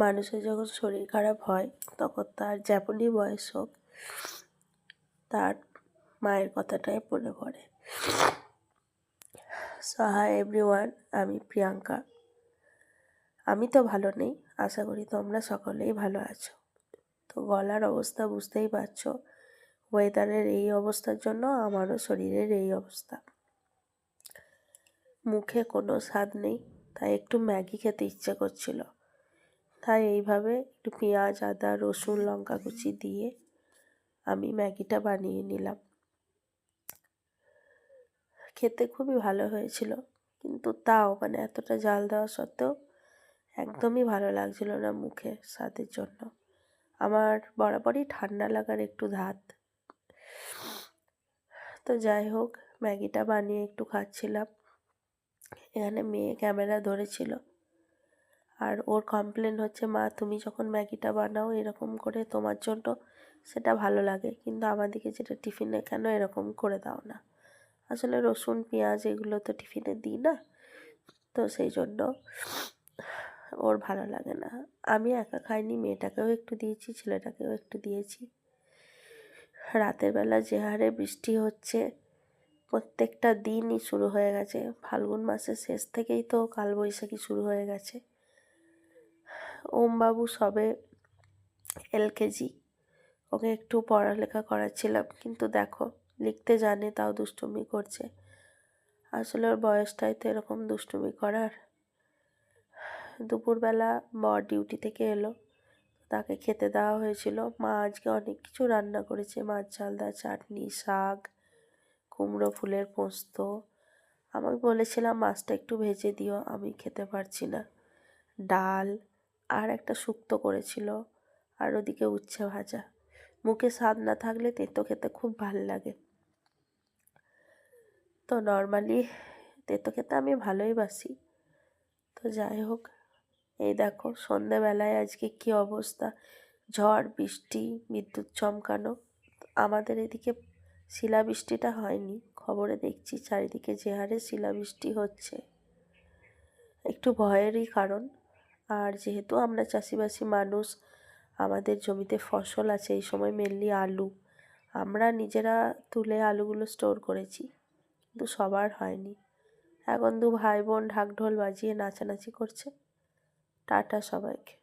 মানুষের যখন শরীর খারাপ হয় তখন তার যেমনই বয়স হোক তার মায়ের কথাটাই মনে পড়ে। সো হাই এভরিওয়ান, আমি প্রিয়াঙ্কা। আমি তো ভালো নেই, আশা করি তোমরা সকলেই ভালো আছো। তো গলার অবস্থা বুঝতেই পারছো, ওয়েদারের এই অবস্থার জন্য আমারও শরীরের এই অবস্থা। মুখে কোনো স্বাদ নেই, তাই একটু ম্যাগি খেতে ইচ্ছে করছিল। তাই এইভাবে একটু পেঁয়াজ, আদা, রসুন, লঙ্কা কুচি দিয়ে আমি ম্যাগিটা বানিয়ে নিলাম। খেতে খুবই ভালো হয়েছিল, কিন্তু তাও এতটা ঝাল দেওয়া সত্ত্বেও একদমই ভালো লাগছিল না মুখে স্বাদের জন্য। আমার বরাবরই ঠান্ডা লাগার একটু ধাত। তো যাই হোক, ম্যাগিটা বানিয়ে একটু খাচ্ছিলাম। এখানে মেয়ে ক্যামেরা ধরেছিল, আর ওর কমপ্লেন হচ্ছে, মা তুমি যখন ম্যাগিটা বানাও এরকম করে তোমার জন্য সেটা ভালো লাগে, কিন্তু আমাদেরকে যেটা টিফিনে কেন এরকম করে দাও না। আসলে রসুন পেঁয়াজ এগুলো তো টিফিনে দিই না, তো সেই জন্য ওর ভালো লাগে না। আমি একা খাইনি, মেয়েটাকেও একটু দিয়েছি, ছেলেটাকেও একটু দিয়েছি। রাতের বেলা যে হারে বৃষ্টি হচ্ছে, প্রত্যেকটা দিনই শুরু হয়ে গেছে। ফাল্গুন মাসের শেষ থেকেই তো কালবৈশাখী শুরু হয়ে গেছে। ওমবাবু সবে LKG, ওকে একটু পড়ালেখা করাচ্ছিলাম, কিন্তু দেখো লিখতে জানে তাও দুষ্টুমি করছে। আসলে ওর বয়সটাই তো এরকম দুষ্টুমি করার। দুপুরবেলা বর ডিউটি থেকে এলো, তাকে খেতে দেওয়া হয়েছিল। মা আজকে অনেক কিছু রান্না করেছে, মাছ ঝালদা, চাটনি, শাক, কুমড়ো ফুলের পোস্ত। আমি বলেছিলাম মাছটা একটু ভেজে দিও, আমি খেতে পারছি না। ডাল আর একটা শুক্তো করেছিল, আর ওদিকে উচ্ছে ভাজা। মুখে স্বাদ না থাকলে তেতো খেতে খুব ভাল লাগে। তো নর্মালি তেতো খেতে আমি ভালোই বাসি। তো যাই হোক, এই দেখো সন্ধেবেলায় আজকে কি অবস্থা, ঝড় বৃষ্টি, বিদ্যুৎ চমকানো। আমাদের এদিকে শিলাবৃষ্টিটা হয়নি, খবরে দেখছি চারিদিকে যে হারে শিলাবৃষ্টি হচ্ছে। একটু ভয়েরই কারণ। আর যেহেতু আমরা চাষিবাসী মানুষ, আমাদের জমিতে ফসল আছে, এই সময় মেনলি আলু। আমরা নিজেরা তুলে আলুগুলো স্টোর করেছি, কিন্তু সবার হয়নি। এখন দু ভাই বোন ঢাকঢোল বাজিয়ে নাচানাচি করছে। টাটা সবাইকে।